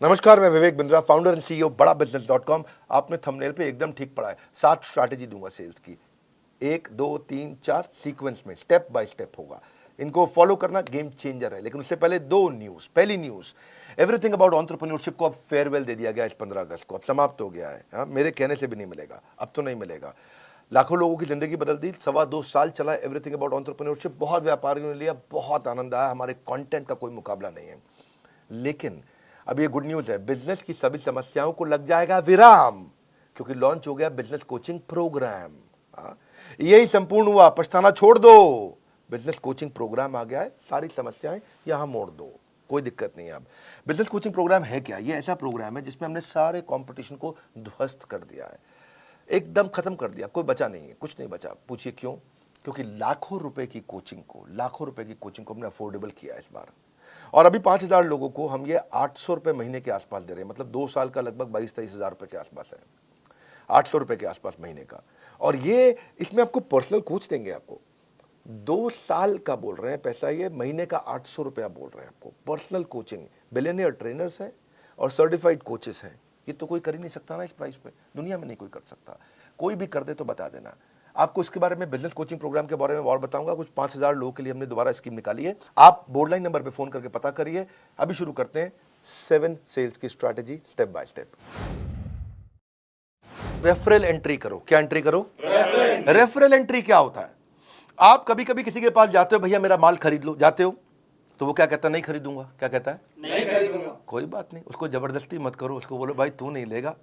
नमस्कार, मैं Vivek Bindra, founder and CEO बड़ा बिजनेस.com। आपने थंबनेल पे एकदम ठीक पढ़ा है। 7 स्ट्रैटेजी दूंगा सेल्स की, 1 2 3 4 सीक्वेंस में, स्टेप बाय स्टेप होगा। इनको फॉलो करना गेम चेंजर है। लेकिन उससे पहले 2 न्यूज। पहली न्यूज, एवरीथिंग अबाउट एंटरप्रेन्योरशिप को अब फेयरवेल दे दिया गया इस 15 अगस्त को। अब समाप्त हो गया है। हाँ, मेरे कहने से भी नहीं मिलेगा, अब तो नहीं मिलेगा। लाखों लोगों की जिंदगी बदल दी। 2.25 साल चला एवरीथिंग अबाउट एंटरप्रेन्योरशिप। बहुत व्यापारियों ने लिया, बहुत आनंद आया। हमारे कंटेंट का कोई मुकाबला नहीं है। लेकिन अब ये गुड न्यूज है, बिजनेस की सभी समस्याओं को लग जाएगा विराम, क्योंकि लॉन्च हो गया बिजनेस कोचिंग प्रोग्राम। यही संपूर्ण हुआ, पछताना छोड़ दो। बिजनेस कोचिंग प्रोग्राम आ गया है, सारी समस्याएं यहां मोड़ दो, कोई दिक्कत नहीं है। अब बिजनेस कोचिंग प्रोग्राम है क्या? ये ऐसा प्रोग्राम है जिसमें हमने सारे कंपटीशन को ध्वस्त कर दिया है, एकदम खत्म कर दिया। कोई बचा नहीं है, कुछ नहीं बचा। पूछिए क्यों? क्योंकि लाखों रुपए की कोचिंग को हमने अफोर्डेबल किया इस बार। और अभी 5,000 लोगों को हम ये 800 रुपए महीने के आसपास दे रहे हैं। मतलब 2 साल का लगभग 22-23 हजार रुपए के आसपास है, 800 रुपए के आसपास महीने का। और ये इसमें आपको पर्सनल कोच देंगे। आपको 2 साल का बोल रहे हैं पैसा, ये महीने का 800 रुपया बोल रहे हैं आपको। पर्सनल कोचिंग, बिलियनियर ट्रेनर्स हैं और सर्टिफाइड कोचेस हैं। ये तो कोई कर ही नहीं सकता ना इस प्राइस पे, दुनिया में नहीं कोई कर सकता। कोई भी कर दे तो बता देना। आपको इसके बारे में, बिजनेस कोचिंग प्रोग्राम के बारे में और बताऊंगा। कुछ 5,000 लोगों के लिए हमने दोबारा स्कीम निकाली है। आप बोर्ड लाइन नंबर पे फोन करके पता करिए। अभी शुरू करते हैं 7 सेल्स की strategy, step by step. Referral entry करो। क्या एंट्री करो? रेफरल एंट्री क्या होता है? आप कभी कभी किसी के पास जाते हो, भैया मेरा माल खरीद लो, जाते हो तो वो क्या कहता है? नहीं खरीदूंगा। क्या कहता है? नहीं खरीदूंगा। कोई बात नहीं, उसको जबरदस्ती मत करो। उसको बोलो भाई तू नहीं लेगा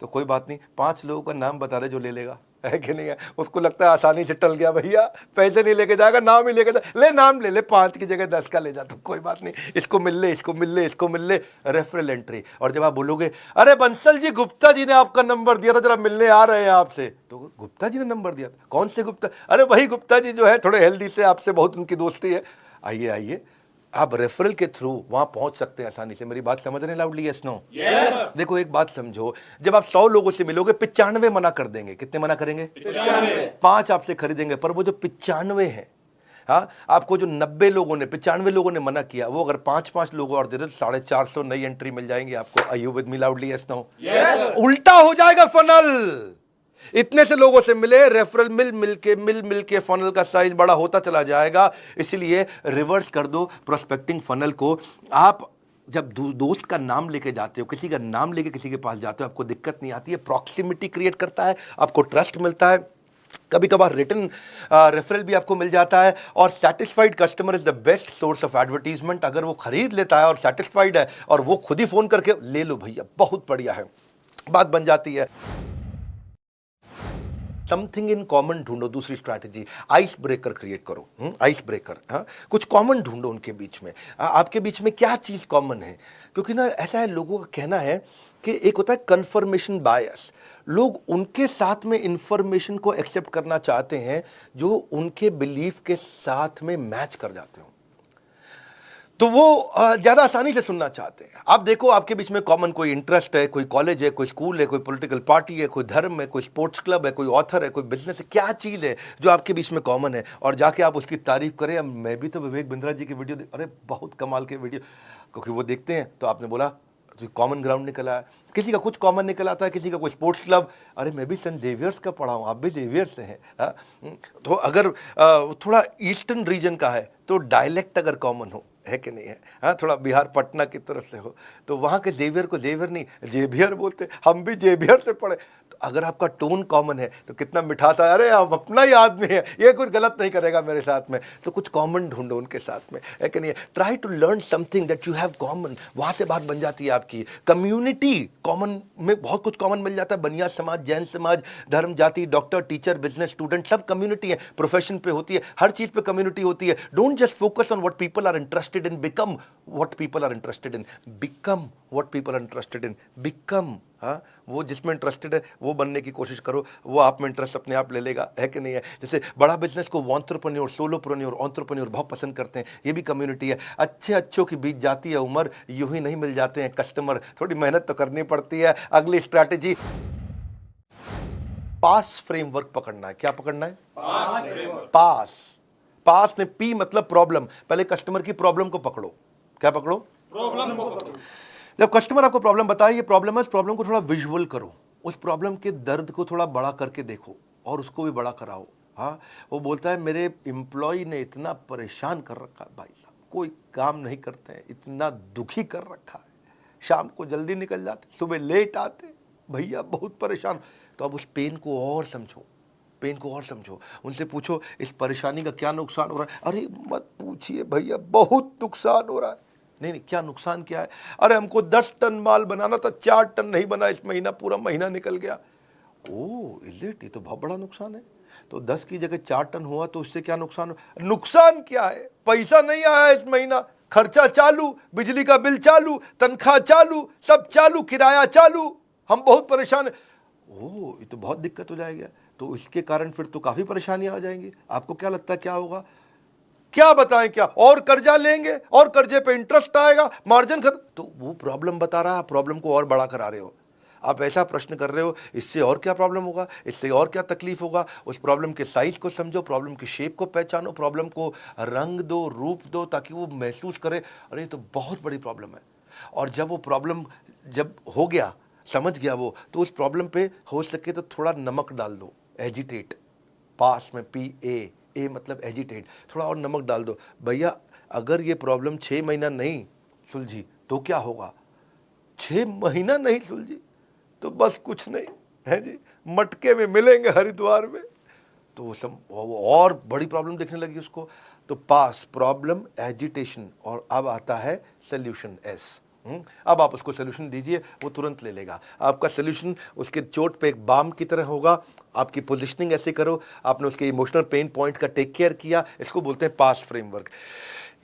तो कोई बात नहीं, 5 लोगों का नाम बता रहे जो ले लेगा, है कि नहीं है? उसको लगता है आसानी से टल गया, भैया पैसे नहीं लेके जाएगा, नाम ही लेके जा, ले नाम ले ले, 5 की जगह 10 का ले जा, तो कोई बात नहीं, इसको मिल ले, इसको मिल ले, इसको मिल ले। Referral entry. और जब आप बोलोगे अरे बंसल जी, गुप्ता जी ने आपका नंबर दिया था, जरा मिलने आ रहे हैं आपसे, तो गुप्ता जी ने नंबर दिया था? कौन से गुप्ता? अरे वही गुप्ता जी जो है थोड़े हेल्दी से, आपसे बहुत उनकी दोस्ती है। आइए आइए, आप रेफरल के थ्रू वहां पहुंच सकते हैं आसानी से। मेरी बात समझ रहे हैं लाउडली? Yes no? यस। देखो एक बात समझो, जब आप 100 लोगों से मिलोगे, 95 मना कर देंगे। कितने मना करेंगे? 95। 5 आपसे खरीदेंगे, पर वो जो 95 है, हाँ, आपको जो 90 लोगों ने, 95 लोगों ने मना किया, वो अगर 5-5 लोग और दे दे तो 450 नई एंट्री मिल जाएंगी आपको। Are you with me loudly? Yes no? Yes. उल्टा हो जाएगा फनल। इतने से लोगों से मिले, रेफरल मिल के फनल का साइज बड़ा होता चला जाएगा। इसलिए रिवर्स कर दो प्रोस्पेक्टिंग फनल को। आप जब दोस्त का नाम लेके जाते हो, किसी का नाम लेके किसी के पास जाते हो, आपको दिक्कत नहीं आती है। प्रॉक्सिमिटी क्रिएट करता है, आपको ट्रस्ट मिलता है। कभी कभार रिटर्न रेफरल भी आपको मिल जाता है। और satisfied customer is the best source of advertisement. अगर वो खरीद लेता है और सेटिस्फाइड है और वो खुद ही फोन करके ले लो भैया, बहुत बढ़िया है, बात बन जाती है। समथिंग इन कॉमन ढूंढो। दूसरी स्ट्रैटेजी, आइस ब्रेकर क्रिएट करो। आइस ब्रेकर, हाँ, कुछ कॉमन ढूंढो उनके बीच में। आपके बीच में क्या चीज कॉमन है? क्योंकि ना ऐसा है, लोगों का कहना है कि एक होता है कंफर्मेशन बायस। लोग उनके साथ में इंफॉर्मेशन को एक्सेप्ट करना चाहते हैं जो उनके बिलीफ के साथ में मैच कर जाते हो, तो वो ज्यादा आसानी से सुनना चाहते हैं। आप देखो, आपके बीच में कॉमन कोई इंटरेस्ट है, कोई कॉलेज है, कोई स्कूल है, कोई पॉलिटिकल पार्टी है, कोई धर्म है, कोई स्पोर्ट्स क्लब है, कोई ऑथर है, कोई बिजनेस है। क्या चीज है जो आपके बीच में कॉमन है? और जाके आप उसकी तारीफ करें, मैं भी तो विवेक बिंद्रा जी की वीडियो अरे बहुत कमाल के वीडियो, क्योंकि वो देखते हैं। तो आपने बोला कॉमन ग्राउंड निकला है, किसी का कुछ कॉमन निकल आता है, किसी का कोई स्पोर्ट्स क्लब। अरे मैं भी सेंट जेवियर्स का पढ़ा हूँ, आप भी जेवियर्स से हैं। तो अगर थोड़ा ईस्टर्न रीजन का है तो डायलेक्ट अगर कॉमन हो, है कि नहीं है? हाँ, थोड़ा बिहार पटना की तरफ से हो तो वहाँ के जेवियर को जेवियर नहीं जेवियर बोलते, हम भी जेवियर से पढ़े। तो अगर आपका टोन कॉमन है तो कितना मिठास है, अरे आप अपना ही आदमी है, ये कुछ गलत नहीं करेगा मेरे साथ में। तो कुछ कॉमन ढूंढो उनके साथ में, है कि नहीं? Try to learn something that you have common. वहाँ से बात बन जाती है आपकी। कम्युनिटी कॉमन में बहुत कुछ कॉमन मिल जाता है। बनिया समाज, जैन समाज, धर्म, जाति, डॉक्टर, टीचर, बिजनेस, स्टूडेंट, सब कम्युनिटी है। प्रोफेशन पे होती है, हर चीज पे कम्युनिटी होती है। Don't just focus on what people are interested in, become what people are interested in. Become what people are interested in. Become, हाँ, वो जिसमें इंटरेस्टेड है वो बनने की कोशिश करो, वो आप में इंटरेस्ट अपने आप ले लेगा, है कि नहीं है? जैसे बड़ा बिजनेस को एंटरप्रेन्योर, सोलोप्रेन्योर, एंटरप्रेन्योर बहुत पसंद करते हैं, ये भी कम्युनिटी है। अच्छे अच्छों की बीत जाती है उम्र, यूं ही नहीं मिल जाते हैं कस्टमर, थोड़ी मेहनत तो करनी पड़ती है। अगली स्ट्रैटेजी, पास फ्रेमवर्क पकड़ना है। क्या पकड़ना है? पास। पास में पी मतलब प्रॉब्लम। पहले कस्टमर की प्रॉब्लम को पकड़ो। क्या पकड़ो? प्रॉब्लम को पकड़ो। जब कस्टमर आपको प्रॉब्लम बताए, ये प्रॉब्लम है, इस प्रॉब्लम को थोड़ा विजुअल करो, उस प्रॉब्लम के दर्द को थोड़ा बड़ा करके देखो और उसको भी बड़ा कराओ। हाँ, वो बोलता है मेरे एम्प्लॉय ने इतना परेशान कर रखा है भाई साहब, कोई काम नहीं करते हैं, इतना दुखी कर रखा है, शाम को जल्दी निकल जाते, सुबह लेट आते, भैया बहुत परेशान। तो अब उस पेन को और समझो, पेन को और समझो, उनसे पूछो इस परेशानी का क्या नुकसान हो रहा है। अरे मत पूछिए भैया, बहुत नुकसान हो रहा है। नहीं, क्या नुकसान क्या है? अरे हमको 10 टन माल बनाना था, 4 टन नहीं बना इस महीना, पूरा महीना निकल गया। ओह इज इट, ये तो बहुत बड़ा नुकसान है। तो 10 की जगह 4 टन हुआ तो इससे क्या नुकसान? नुकसान क्या है? पैसा नहीं आया इस महीना, खर्चा चालू, बिजली का बिल चालू, तनख्वाह चालू, सब चालू, किराया चालू, हम बहुत परेशान है। ओह ये तो बहुत दिक्कत हो जाएगी। तो इसके कारण फिर तो काफी परेशानियां आ जाएंगी। आपको क्या लगता है क्या होगा? क्या बताएं क्या? और कर्जा लेंगे और कर्जे पे इंटरेस्ट आएगा, मार्जिन खत्म। तो वो प्रॉब्लम बता रहा है, प्रॉब्लम को और बड़ा करा रहे हो। आप ऐसा प्रश्न कर रहे हो, इससे और क्या प्रॉब्लम होगा, इससे और क्या तकलीफ होगा। उस प्रॉब्लम के साइज को समझो, प्रॉब्लम की शेप को पहचानो, प्रॉब्लम को रंग दो, रूप दो, ताकि वो महसूस करे अरे ये तो बहुत बड़ी प्रॉब्लम है। और जब वो प्रॉब्लम जब हो गया, समझ गया वो, तो उस प्रॉब्लम पे हो सके तो थोड़ा नमक डाल दो, एजिटेट, पास में PA मतलब एजिटेट, थोड़ा और नमक डाल दो। भैया अगर ये प्रॉब्लम 6 महीना नहीं सुलझी तो क्या होगा? 6 महीना नहीं सुलझी तो बस कुछ नहीं है जी, मटके में मिलेंगे हरिद्वार में। तो वो और बड़ी प्रॉब्लम देखने लगी उसको। तो पास, प्रॉब्लम, एजिटेशन, और अब आता है सोल्यूशन S। अब आप उसको सोल्यूशन दीजिए, वो तुरंत ले लेगा। आपका सोल्यूशन उसके चोट पे एक बाम की तरह होगा। आपकी पोजीशनिंग ऐसे करो, आपने उसके इमोशनल पेन पॉइंट का टेक केयर किया, इसको बोलते हैं पास फ्रेमवर्क।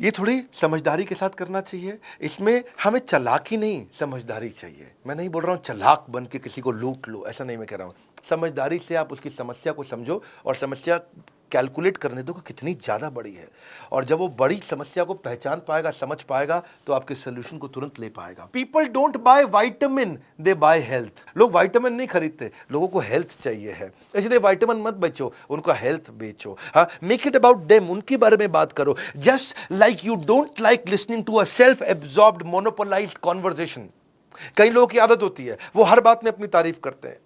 ये थोड़ी समझदारी के साथ करना चाहिए। इसमें हमें चालाकी नहीं, समझदारी चाहिए। मैं नहीं बोल रहा हूँ चालाक बन के किसी को लूट लो, ऐसा नहीं मैं कह रहा हूँ। समझदारी से आप उसकी समस्या को समझो और समस्या कैलकुलेट करने दो कि कितनी ज़्यादा बड़ी है। और जब वो बड़ी समस्या को पहचान पाएगा, समझ पाएगा, तो आपके सोल्यूशन को तुरंत ले पाएगा। People don't buy vitamin, they by health. लोग वाइटामिन नहीं खरीदते, लोगों को हेल्थ चाहिए है, इसलिए वाइटामिन मत बेचो, उनका हेल्थ बेचो। हाँ, मेक इट अबाउट देम, उनके बारे में बात करो। Just like you don't like listening to a self absorbed monopolised conversation. कई लोगों की आदत होती है, वो हर बात में अपनी तारीफ करते हैं।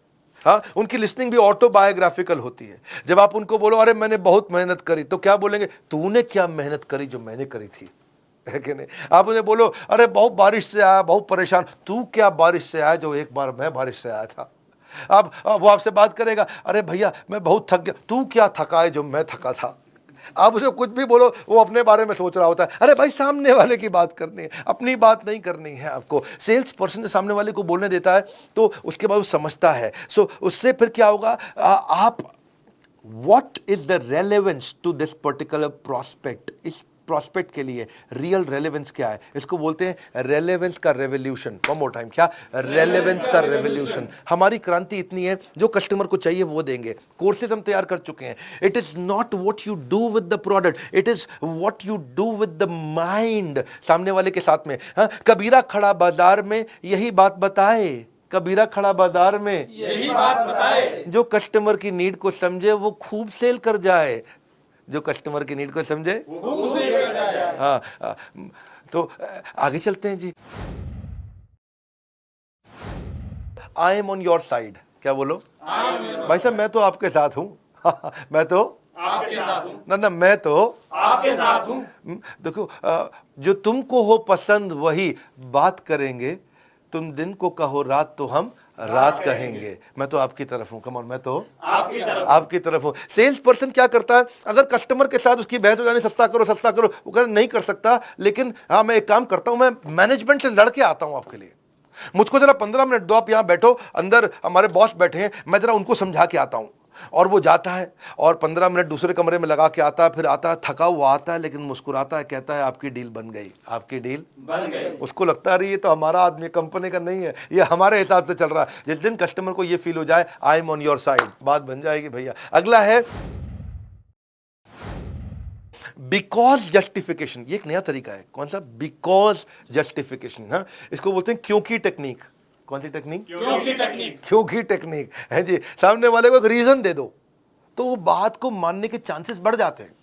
हाँ, उनकी लिसनिंग भी ऑटोबायोग्राफिकल होती है। जब आप उनको बोलो अरे मैंने बहुत मेहनत करी, तो क्या बोलेंगे? तूने क्या मेहनत करी जो मैंने करी थी, है कि नहीं? आप उन्हें बोलो अरे बहुत बारिश से आया, बहुत परेशान, तू क्या बारिश से आया जो एक बार मैं बारिश से आया था। अब वो आपसे बात करेगा, अरे भैया मैं बहुत थक गया, तू क्या थका है जो मैं थका था। आप उसे कुछ भी बोलो, वो अपने बारे में सोच रहा होता है। अरे भाई सामने वाले की बात करनी है, अपनी बात नहीं करनी है आपको। सेल्स पर्सन सामने वाले को बोलने देता है तो उसके बाद वो समझता है। सो उससे फिर क्या होगा, आप what is the relevance to this particular prospect, इस प्रोस्पेक्ट के लिए रियल रेलेवेंस क्या है, इसको बोलते हैं रेलेवेंस का रेवोल्यूशन। वन मोर टाइम, क्या? रेलेवेंस का रेवोल्यूशन। हमारी क्रांति इतनी है, जो कस्टमर को चाहिए वो देंगे। कोर्सेज हम तैयार कर चुके हैं। It is not what you do with the product, it is what you do with the mind सामने वाले के साथ में। हाँ, कबीरा खड़ा बाजार में यही बात बताए, कबीरा खड़ा बाजार में यही बात बताए, जो कस्टमर की नीड को समझे वो खूब सेल कर जाए, जो कस्टमर की नीड को समझे खूब सेल कर जाए। हाँ, तो आगे चलते हैं जी। I am on your side, क्या बोलो? भाई साहब मैं तो आपके साथ हूं। मैं तो आपके साथ हूँ, ना मैं तो आपके साथ हूँ। देखो, जो तुमको हो पसंद वही बात करेंगे, तुम दिन को कहो रात तो हम रात कहेंगे। मैं तो आपकी तरफ हूं, कम ऑन, मैं तो आपकी तरफ हूं। सेल्स पर्सन क्या करता है, अगर कस्टमर के साथ उसकी बहस हो जाने, सस्ता करो सस्ता करो, वो कहना नहीं कर सकता, लेकिन हाँ मैं एक काम करता हूं, मैं मैनेजमेंट से लड़के आता हूं आपके लिए, मुझको जरा 15 मिनट दो, आप यहां बैठो, अंदर हमारे बॉस बैठे हैं, मैं जरा उनको समझा के आता हूं। और वो जाता है और 15 मिनट दूसरे कमरे में लगा के आता है, फिर आता है थका हुआ आता है, लेकिन मुस्कुराता है, कहता है आपकी डील बन गई, आपकी डील बन गई। उसको लगता है ये तो हमारा आदमी, कंपनी का नहीं है, ये हमारे हिसाब से चल रहा है। जिस दिन कस्टमर को ये फील हो जाए आई एम ऑन योर साइड, बात बन जाएगी भैया। अगला है बिकॉज जस्टिफिकेशन। ये एक नया तरीका है। कौन सा? Because justification. हाँ, इसको बोलते हैं क्योंकि टेक्निक। कौन सी टेक्निक? क्योंकि टेक्निक। क्योंकि टेक्निक है जी। सामने वाले को एक रीजन दे दो तो वो बात को मानने के चांसेस बढ़ जाते हैं।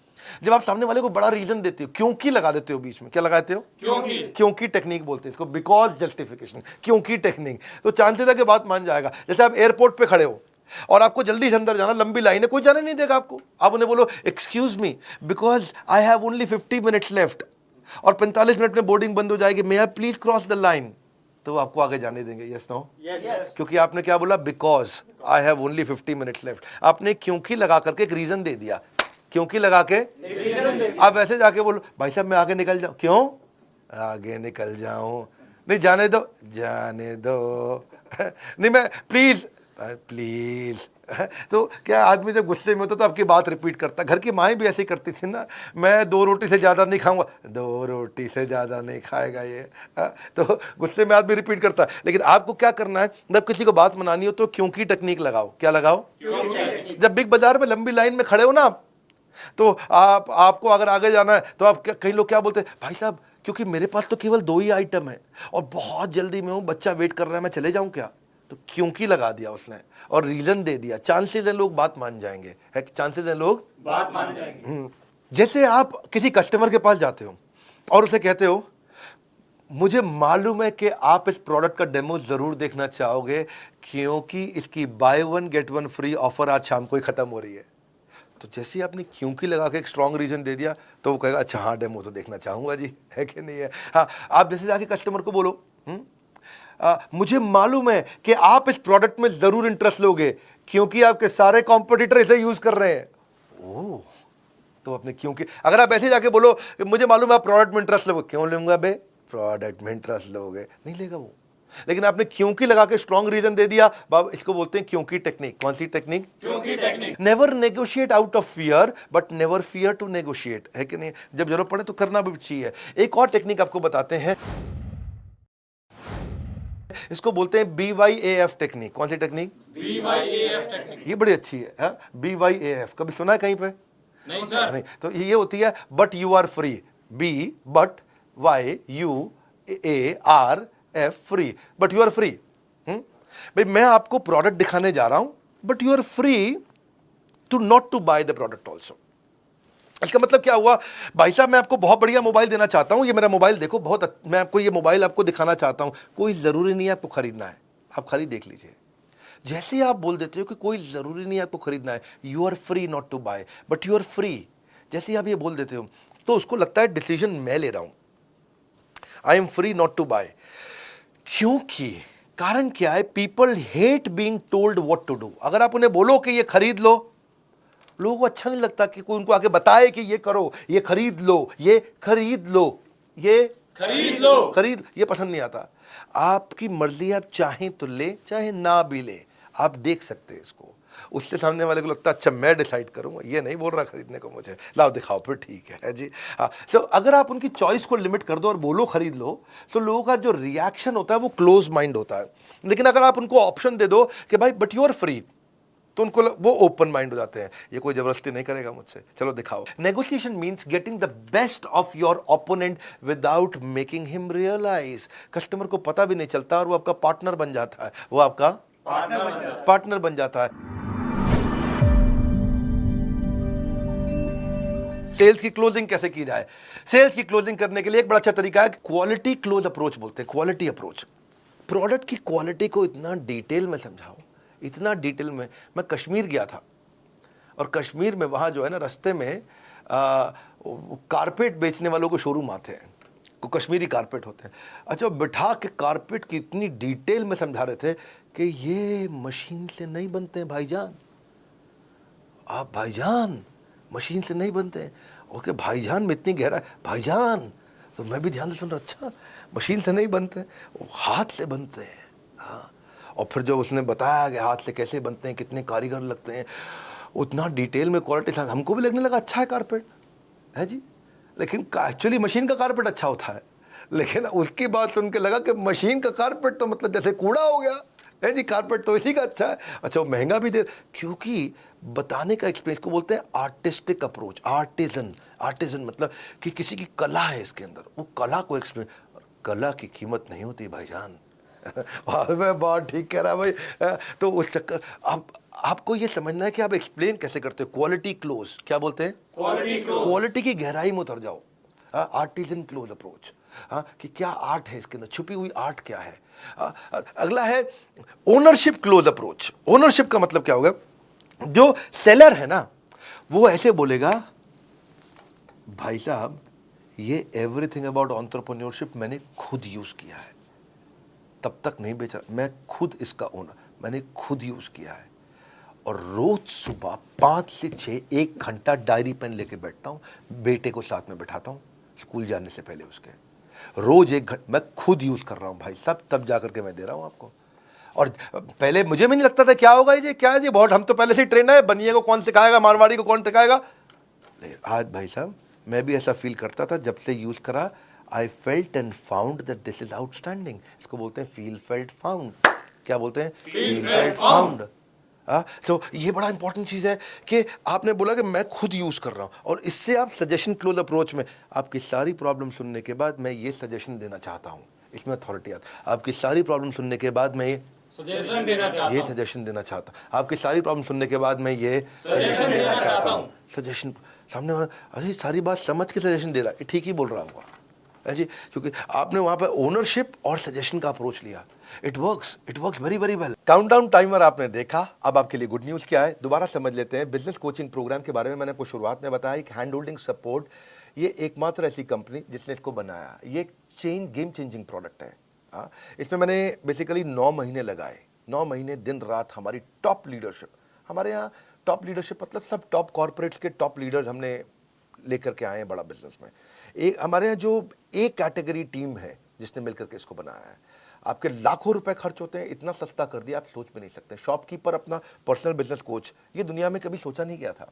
जब आप सामने वाले को बड़ा रीजन देते हो, क्योंकि लगा देते हो बीच में, क्या लगाते हो? क्योंकि टेक्निक बोलते हैं इसको, बिकॉज जस्टिफिकेशन, क्योंकि टेक्निक। तो चांसेस है कि बात मान जाएगा। जैसे आप एयरपोर्ट पे खड़े हो और आपको जल्दी से अंदर जाना, लंबी लाइन है, कोई जाने नहीं देगा आपको। आप उन्हें बोलो excuse me because I have only 50 minutes left और 45 मिनट में बोर्डिंग बंद हो जाएगी, may I please cross the line, तो वो आपको आगे जाने देंगे। Yes no? क्योंकि आपने क्या बोला? Because I have only 50 minutes left. आपने क्योंकि लगा करके एक रीजन दे दिया, क्योंकि लगा के। आप ऐसे जाके बोलो भाई साहब मैं आगे निकल जाऊं, क्यों आगे निकल जाऊं? नहीं जाने दो, जाने दो नहीं मैं प्लीज प्लीज। तो क्या आदमी जब गुस्से में होता तो आपकी बात रिपीट करता। घर की माएँ भी ऐसे ही करती थी ना, मैं 2 रोटी से ज़्यादा नहीं खाऊंगा, 2 रोटी से ज़्यादा नहीं खाएगा ये। तो गुस्से में आदमी रिपीट करता है। लेकिन आपको क्या करना है, जब किसी को बात मनानी हो तो क्योंकि टेक्निक लगाओ। क्या लगाओ? जब बिग बाजार में लंबी लाइन में खड़े हो ना आप, तो आपको अगर आगे जाना है तो आप कई लोग क्या बोलते हैं, भाई साहब क्योंकि मेरे पास तो केवल 2 ही आइटम है और बहुत जल्दी में हूँ, बच्चा वेट कर रहा है, मैं चले जाऊँ क्या? तो क्योंकि लगा दिया उसने और रीजन दे दिया। चांसेस है लोग बात मान जाएंगे, है चांसेस है लोग बात मान जाएंगे। जैसे आप किसी कस्टमर के पास जाते हो और उसे कहते हो मुझे मालूम है कि आप इस प्रोडक्ट का डेमो जरूर देखना चाहोगे क्योंकि इसकी बाय 1 गेट 1 फ्री ऑफर आज शाम को ही खत्म हो रही है। तो जैसे ही आपने क्योंकि लगा के एक स्ट्रॉन्ग रीजन दे दिया तो वो कहेगा अच्छा हाँ डेमो तो देखना चाहूंगा जी, है कि नहीं है? हाँ, आप जैसे जाके कस्टमर को बोलो मुझे मालूम है कि आप इस प्रोडक्ट में जरूर इंटरेस्ट लोगे क्योंकि आपके सारे कॉम्पिटिटर इसे यूज कर रहे हैं। ओह, तो अपने क्योंकि अगर आप ऐसे जाके बोलो कि मुझे मालूम है आप प्रोडक्ट में इंटरेस्ट लोगे, क्यों लूंगा बे, प्रोडक्ट में इंटरेस्ट लोगे, नहीं लेगा वो। लेकिन आपने क्योंकि लगा के स्ट्रॉन्ग रीजन दे दिया, बाबा इसको बोलते हैं क्योंकि टेक्निक। कौन सी टेक्निक? क्योंकि technique. Never negotiate out of fear but never fear to negotiate, है कि नहीं? जब जरूरत पड़े तो करना भी चाहिए। एक और टेक्निक आपको बताते हैं, इसको बोलते हैं BYAF टेक्निक। कौन सी टेक्निक? BYAF technique. ये बड़ी अच्छी है। BYAF कभी सुना है कहीं पे? नहीं सर। नहीं। तो ये होती है but you are free, B but YUARF free, but you are free. भाई मैं आपको प्रोडक्ट दिखाने जा रहा हूं but you are free to not to buy the product also. इसका मतलब क्या हुआ, भाई साहब मैं आपको बहुत बढ़िया मोबाइल देना चाहता हूं, ये मेरा मोबाइल देखो, मैं आपको ये मोबाइल आपको दिखाना चाहता हूं, कोई जरूरी नहीं है आपको खरीदना है, आप खाली देख लीजिए। जैसे ही आप बोल देते हो कि कोई जरूरी नहीं है आपको खरीदना है, you are free not to buy but you are free, जैसे ही आप ये बोल देते हो तो उसको लगता है डिसीजन मैं ले रहा हूं, I am free not to buy. क्योंकि कारण क्या है, people hate being told what to do. अगर आप उन्हें बोलो कि ये खरीद लो, लोगों को अच्छा नहीं लगता कि कोई उनको आगे बताए कि ये करो, ये खरीद लो, ये खरीद लो, ये खरीद लो, खरीद, ये पसंद नहीं आता। आपकी मर्जी, आप चाहें तो ले, चाहे ना भी ले, आप देख सकते हैं इसको। उससे सामने वाले को लगता है अच्छा मैं डिसाइड करूंगा, ये नहीं बोल रहा खरीदने को मुझे, लाओ दिखाओ फिर ठीक है जी। हाँ, सो अगर आप उनकी चॉइस को लिमिट कर दो और बोलो खरीद लो, तो लोगों का जो रिएक्शन होता है वो क्लोज माइंड होता है। लेकिन अगर आप उनको ऑप्शन दे दो कि भाई बट यू आर फ्री, तो उनको वो ओपन माइंड हो जाते हैं, ये कोई जबरदस्ती नहीं करेगा मुझसे, चलो दिखाओ। Negotiation means getting the best of your opponent without making him realise. Customer को पता भी नहीं चलता और वो आपका पार्टनर बन जाता है, वो आपका पार्टनर बन जाता है। सेल्स की क्लोजिंग कैसे की जाए? सेल्स की क्लोजिंग करने के लिए एक बड़ा अच्छा तरीका है, क्वालिटी क्लोज अप्रोच बोलते हैं, क्वालिटी अप्रोच। प्रोडक्ट की क्वालिटी को इतना डिटेल में समझाओ, इतना डिटेल में। मैं कश्मीर गया था और कश्मीर में वहाँ जो है ना, रास्ते में कारपेट बेचने वालों को शोरूम आते हैं, को कश्मीरी कारपेट होते हैं। अच्छा, बिठा के कारपेट की इतनी डिटेल में समझा रहे थे कि ये मशीन से नहीं बनते हैं भाईजान, आप भाईजान मशीन से नहीं बनते हैं। ओके भाईजान में इतनी गहरा, भाईजान, तो मैं भी ध्यान से सुन रहा, अच्छा मशीन से नहीं बनते, वो हाथ से बनते हैं। हाँ, और फिर जो उसने बताया कि हाथ से कैसे बनते हैं, कितने कारीगर लगते हैं, उतना डिटेल में क्वालिटी से हमको भी लगने लगा अच्छा है कारपेट, है जी। लेकिन एक्चुअली मशीन का कारपेट अच्छा होता है, लेकिन उसकी बात सुन के लगा कि मशीन का कारपेट तो मतलब जैसे कूड़ा हो गया, है जी, कारपेट तो इसी का अच्छा है। अच्छा, वो महंगा भी दे, क्योंकि बताने का एक्सपीरियंस को बोलते हैं आर्टिस्टिक अप्रोच। आर्टिजन मतलब कि किसी की कला है इसके अंदर, वो कला को एक्सपीरियंस। कला की कीमत नहीं होती भाईजान। मैं बहुत ठीक कह रहा भाई। तो उस चक्कर आपको ये समझना है कि आप एक्सप्लेन कैसे करते हो। क्वालिटी क्लोज, क्या बोलते हैं? Quality close. क्वालिटी की गहराई में उतर जाओ। आर्टिजन क्लोज अप्रोच, कि क्या आर्ट है इसके अंदर, छुपी हुई आर्ट क्या है। अगला है ओनरशिप क्लोज अप्रोच। ओनरशिप का मतलब क्या होगा? जो सेलर है ना, वो ऐसे बोलेगा, भाई साहब ये एवरीथिंग अबाउट एंटरप्रेन्योरशिप मैंने खुद यूज किया है, तब तक नहीं बेचा, मैं खुद इसका ओनर, मैंने खुद यूज किया है। और रोज सुबह 5 से 6 1 घंटा डायरी पेन लेके बैठता हूँ, बेटे को साथ में बैठाता हूँ स्कूल जाने से पहले उसके, रोज 1 घंटा मैं खुद यूज कर रहा हूँ भाई साहब, तब जाकर के मैं दे रहा हूँ आपको। और पहले मुझे भी नहीं लगता था क्या होगा ये, क्या है ये, बहुत हम तो पहले से ही ट्रेन है, बनिए को कौन सिखाएगा, मारवाड़ी को कौन सिखाएगा। लेकिन आज भाई साहब मैं भी ऐसा फील करता था, जब से यूज करा I felt and found that this is outstanding. इसको बोलते हैं फील फेल्ट फाउंड। क्या बोलते हैं? Feel, felt, found. तो ये बड़ा इंपॉर्टेंट चीज है कि आपने बोला कि मैं खुद यूज कर रहा हूं, और इससे आप सजेशन क्लोज अप्रोच में आपकी सारी प्रॉब्लम सुनने के बाद मैं ये सजेशन देना चाहता हूं, इसमें अथॉरिटी आता। आपकी सारी प्रॉब्लम सुनने के बाद मैं सजेशन देना चाहता ये हूं। सजेशन देना चाहता हूं। आपकी सारी प्रॉब्लम सुनने के बाद मैं ये सजेशन देना चाहता हूं। सजेशन, सामने वाला अरे सारी बात समझ के सजेशन दे रहा है, ठीक ही बोल रहा होगा जी, क्योंकि आपने वहां पर ओनरशिप और सजेशन का अप्रोच लिया। It works very very well. Countdown timer आपने देखा, अब आपके लिए गुड न्यूज क्या है, दोबारा समझ लेते हैं। बिजनेस कोचिंग प्रोग्राम के बारे में मैंने आपको शुरुआत में बताया, एक हैंड होल्डिंग सपोर्ट, ये एकमात्र ऐसी कंपनी जिसने इसको बनाया। ये एक गेम चेंजिंग प्रोडक्ट है। इसमें मैंने बेसिकली 9 महीने लगाए, 9 महीने दिन रात हमारी टॉप लीडरशिप, हमारे यहाँ टॉप लीडरशिप मतलब सब टॉप कॉर्पोरेट्स के टॉप लीडर्स हमने लेकर के आए हैं बड़ा बिजनेस में। एक हमारे यहाँ जो एक कैटेगरी टीम है जिसने मिलकर के इसको बनाया है। आपके लाखों रुपए खर्च होते हैं, इतना सस्ता कर दिया आप सोच भी नहीं सकते। शॉपकीपर अपना पर्सनल बिजनेस कोच, ये दुनिया में कभी सोचा नहीं गया था।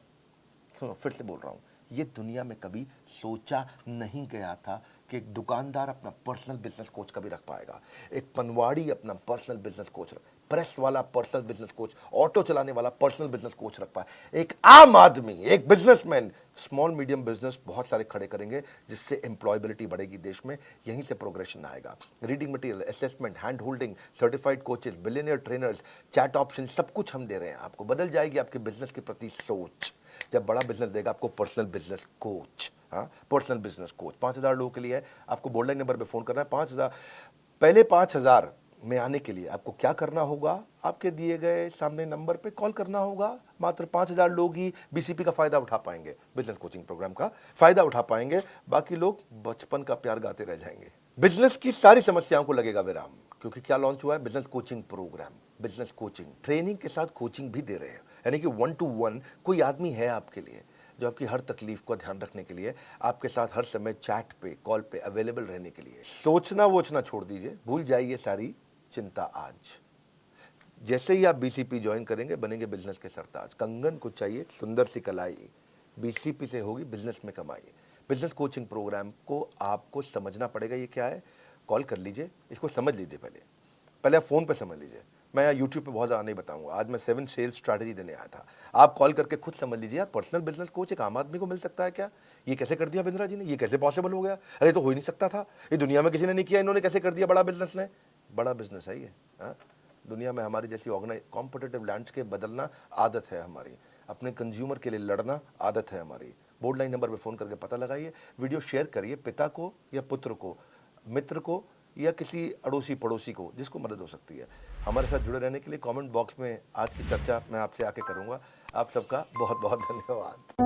सुनो फिर से बोल रहा हूँ, ये दुनिया में कभी सोचा नहीं गया था कि एक दुकानदार अपना पर्सनल बिजनेस कोच कभी रख पाएगा, एक पनवाड़ी अपना पर्सनल बिजनेस कोच, प्रेस वाला पर्सनल बिजनेस कोच, ऑटो चलाने वाला पर्सनल बिजनेस कोच रख पाए। एक आम आदमी, एक बिजनेसमैन स्मॉल मीडियम बिजनेस बहुत सारे खड़े करेंगे, जिससे एम्प्लॉयबिलिटी बढ़ेगी देश में, यहीं से प्रोग्रेशन आएगा। Reading material, assessment, hand holding, certified coaches, billionaire trainers, chat option, सब कुछ हम दे रहे हैं आपको। बदल जाएगी आपके बिजनेस के प्रति सोच जब बड़ा बिजनेस देगा आपको personal business coach. Personal business coach 5000 लोगों के लिए है। आपको बोर्डलाइन नंबर पे फोन करना है। 5000 पहले 5000 में आने के लिए आपको क्या करना होगा, आपके दिए गए सामने नंबर पे कॉल करना होगा। मात्र 5000 लोग ही बीसीपी का फायदा उठा पाएंगे, बिजनेस कोचिंग प्रोग्राम का फायदा उठा पाएंगे, बाकी लोग बचपन का प्यार गाते रह जाएंगे। बिजनेस की सारी समस्याओं को लगेगा विराम, क्योंकि क्या लॉन्च हुआ है? Business coaching programme. Business coaching training के साथ कोचिंग भी दे रहे हैं, यानी कि 1 to 1 कोई आदमी है आपके लिए जो आपकी हर तकलीफ को ध्यान रखने के लिए आपके साथ हर समय चैट पे, कॉल पे अवेलेबल रहने के लिए। सोचना वोचना छोड़ दीजिए, भूल जाइए सारी चिंता। आज जैसे ही आप बीसीपी ज्वाइन करेंगे बनेंगे बिजनेस के सरताज। कंगन को चाहिए सुंदर सी कलाई, बीसीपी से होगी बिजनेस में कमाई। बिजनेस कोचिंग प्रोग्राम को आपको समझना पड़ेगा, ये क्या है। कॉल कर लीजिए, इसको समझ लीजिए, पहले आप फोन पे समझ लीजिए। मैं यूट्यूब पे बहुत ज़्यादा नहीं बताऊंगा, आज मैं 7 सेल्स स्ट्रैटेजी देने आया था। आप कॉल करके खुद समझ लीजिए यार, पर्सनल बिजनेस कोच एक आम आदमी को मिल सकता है क्या? ये कैसे कर दिया बिंद्रा जी ने, ये कैसे पॉसिबल हो गया? अरे तो हो ही नहीं सकता था, ये दुनिया में किसी ने नहीं किया, इन्होंने कैसे कर दिया? बड़ा बिजनेस ने, बड़ा बिजनेस है ये। दुनिया में हमारी जैसी कॉम्पिटिटिव लैंडस्केप बदलना आदत है हमारी, अपने कंज्यूमर के लिए लड़ना आदत है हमारी। बोर्ड लाइन नंबर पे फोन करके पता लगाइए, वीडियो शेयर करिए पिता को या पुत्र को, मित्र को या किसी अड़ोसी पड़ोसी को जिसको मदद हो सकती है। हमारे साथ जुड़े रहने के लिए कमेंट बॉक्स में आज की चर्चा मैं आपसे आके करूंगा। आप सबका बहुत बहुत धन्यवाद।